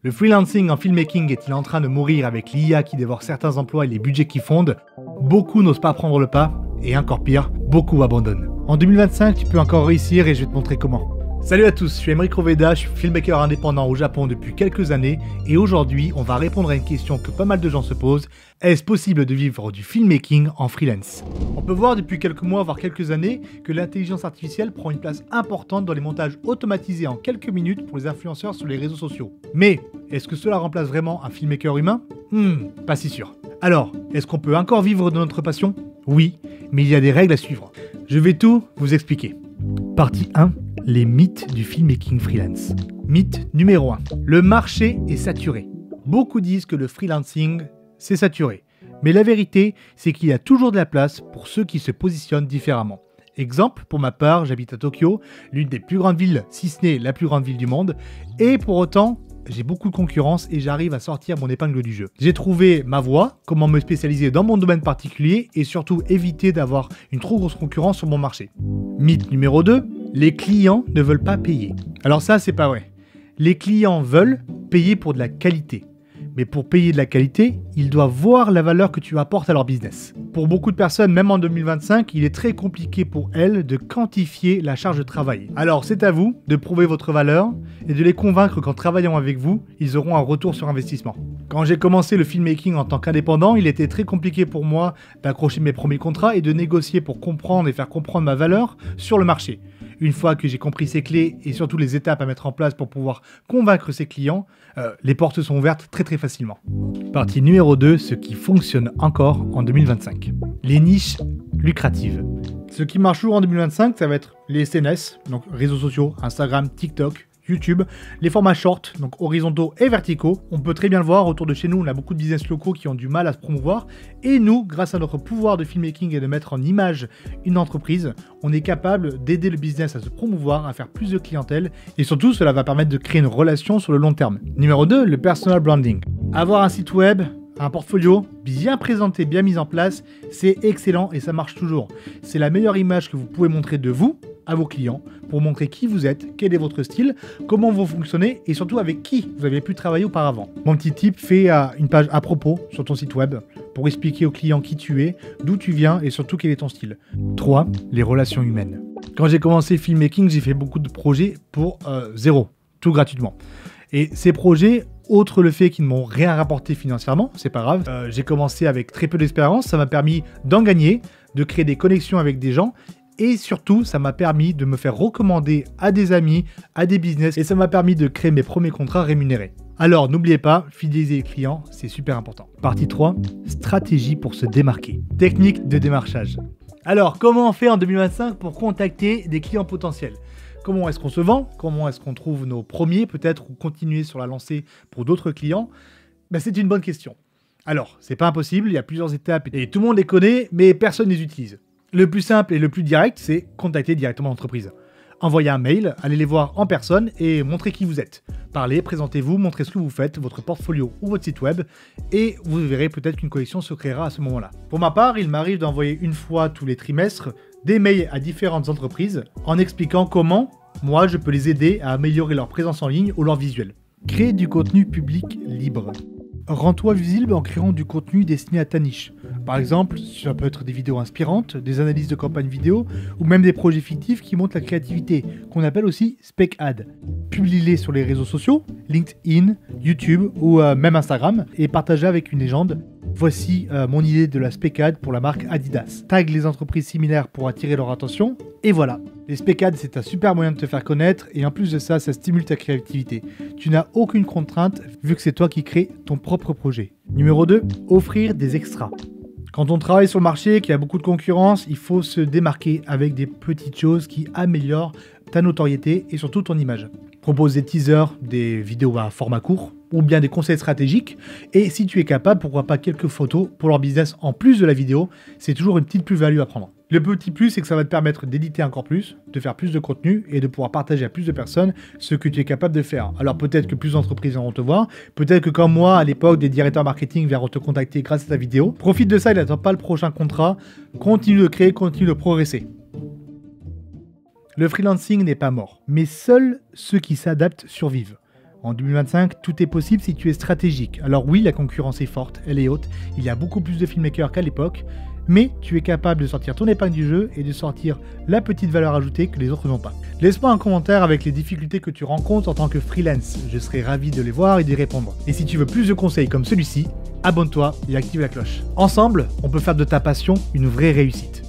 Le freelancing en filmmaking est-il en train de mourir avec l'IA qui dévore certains emplois et les budgets qui fondent? Beaucoup n'osent pas prendre le pas, et encore pire, beaucoup abandonnent. En 2025, tu peux encore réussir et je vais te montrer comment. Salut à tous, je suis Aymeric Roveda, je suis filmmaker indépendant au Japon depuis quelques années et aujourd'hui, on va répondre à une question que pas mal de gens se posent. Est-ce possible de vivre du filmmaking en freelance? On peut voir depuis quelques mois, voire quelques années, que l'intelligence artificielle prend une place importante dans les montages automatisés en quelques minutes pour les influenceurs sur les réseaux sociaux. Mais, est-ce que cela remplace vraiment un filmmaker humain? Pas si sûr. Alors, est-ce qu'on peut encore vivre de notre passion? Oui, mais il y a des règles à suivre. Je vais tout vous expliquer. Partie 1. Les mythes du filmmaking freelance. Mythe numéro 1. Le marché est saturé. Beaucoup disent que le freelancing, c'est saturé. Mais la vérité, c'est qu'il y a toujours de la place pour ceux qui se positionnent différemment. Exemple, pour ma part, j'habite à Tokyo, l'une des plus grandes villes, si ce n'est la plus grande ville du monde, et pour autant, j'ai beaucoup de concurrence et j'arrive à sortir mon épingle du jeu. J'ai trouvé ma voie, comment me spécialiser dans mon domaine particulier et surtout éviter d'avoir une trop grosse concurrence sur mon marché. Mythe numéro 2, les clients ne veulent pas payer. Alors ça, c'est pas vrai. Les clients veulent payer pour de la qualité. Mais pour payer de la qualité, ils doivent voir la valeur que tu apportes à leur business. Pour beaucoup de personnes, même en 2025, il est très compliqué pour elles de quantifier la charge de travail. Alors c'est à vous de prouver votre valeur et de les convaincre qu'en travaillant avec vous, ils auront un retour sur investissement. Quand j'ai commencé le filmmaking en tant qu'indépendant, il était très compliqué pour moi d'accrocher mes premiers contrats et de négocier pour comprendre et faire comprendre ma valeur sur le marché. Une fois que j'ai compris ces clés et surtout les étapes à mettre en place pour pouvoir convaincre ses clients, les portes sont ouvertes très facilement. Partie numéro 2, ce qui fonctionne encore en 2025. Les niches lucratives. Ce qui marche toujours en 2025, ça va être les SNS, donc réseaux sociaux, Instagram, TikTok, YouTube, les formats short, donc horizontaux et verticaux. On peut très bien le voir, autour de chez nous, on a beaucoup de business locaux qui ont du mal à se promouvoir. Et nous, grâce à notre pouvoir de filmmaking et de mettre en image une entreprise, on est capable d'aider le business à se promouvoir, à faire plus de clientèle. Et surtout, cela va permettre de créer une relation sur le long terme. Numéro 2, le personal branding. Avoir un site web, un portfolio bien présenté, bien mis en place, c'est excellent et ça marche toujours. C'est la meilleure image que vous pouvez montrer de vous à vos clients pour montrer qui vous êtes, quel est votre style, comment vous fonctionnez et surtout avec qui vous avez pu travailler auparavant. Mon petit tip, fais une page à propos sur ton site web pour expliquer aux clients qui tu es, d'où tu viens et surtout quel est ton style. 3. Les relations humaines. Quand j'ai commencé filmmaking, j'ai fait beaucoup de projets pour zéro, tout gratuitement. Et ces projets, outre le fait qu'ils ne m'ont rien rapporté financièrement, c'est pas grave, j'ai commencé avec très peu d'expérience, ça m'a permis d'en gagner, de créer des connexions avec des gens. Et surtout, ça m'a permis de me faire recommander à des amis, à des business, et ça m'a permis de créer mes premiers contrats rémunérés. Alors, n'oubliez pas, fidéliser les clients, c'est super important. Partie 3, stratégie pour se démarquer. Technique de démarchage. Alors, comment on fait en 2025 pour contacter des clients potentiels? Comment est-ce qu'on se vend? Comment est-ce qu'on trouve nos premiers peut-être ou continuer sur la lancée pour d'autres clients? C'est une bonne question. Alors, c'est pas impossible, il y a plusieurs étapes et tout le monde les connaît, mais personne ne les utilise. Le plus simple et le plus direct, c'est contacter directement l'entreprise. Envoyez un mail, allez les voir en personne et montrez qui vous êtes. Parlez, présentez-vous, montrez ce que vous faites, votre portfolio ou votre site web, et vous verrez peut-être qu'une connexion se créera à ce moment-là. Pour ma part, il m'arrive d'envoyer une fois tous les trimestres des mails à différentes entreprises en expliquant comment, moi, je peux les aider à améliorer leur présence en ligne ou leur visuel. Créer du contenu public libre. Rends-toi visible en créant du contenu destiné à ta niche. Par exemple, ça peut être des vidéos inspirantes, des analyses de campagne vidéo ou même des projets fictifs qui montrent la créativité, qu'on appelle aussi spec ad. Publie-les sur les réseaux sociaux, LinkedIn, YouTube ou même Instagram et partage avec une légende. Voici mon idée de la spec ad pour la marque Adidas. Tag les entreprises similaires pour attirer leur attention et voilà. Les spec ads, c'est un super moyen de te faire connaître et en plus de ça, ça stimule ta créativité. Tu n'as aucune contrainte vu que c'est toi qui crées ton propre projet. Numéro 2, offrir des extras. Quand on travaille sur le marché, qu'il y a beaucoup de concurrence, il faut se démarquer avec des petites choses qui améliorent ta notoriété et surtout ton image. Propose des teasers, des vidéos à format court ou bien des conseils stratégiques et si tu es capable, pourquoi pas quelques photos pour leur business en plus de la vidéo, c'est toujours une petite plus-value à prendre. Le petit plus, c'est que ça va te permettre d'éditer encore plus, de faire plus de contenu et de pouvoir partager à plus de personnes ce que tu es capable de faire. Alors peut-être que plus d'entreprises viendront te voir, peut-être que comme moi, à l'époque, des directeurs marketing viendront te contacter grâce à ta vidéo. Profite de ça et n'attends pas le prochain contrat. Continue de créer, continue de progresser. Le freelancing n'est pas mort, mais seuls ceux qui s'adaptent survivent. En 2025, tout est possible si tu es stratégique. Alors oui, la concurrence est forte, elle est haute, il y a beaucoup plus de filmmakers qu'à l'époque, mais tu es capable de sortir ton épingle du jeu et de sortir la petite valeur ajoutée que les autres n'ont pas. Laisse-moi un commentaire avec les difficultés que tu rencontres en tant que freelance, je serai ravi de les voir et d'y répondre. Et si tu veux plus de conseils comme celui-ci, abonne-toi et active la cloche. Ensemble, on peut faire de ta passion une vraie réussite.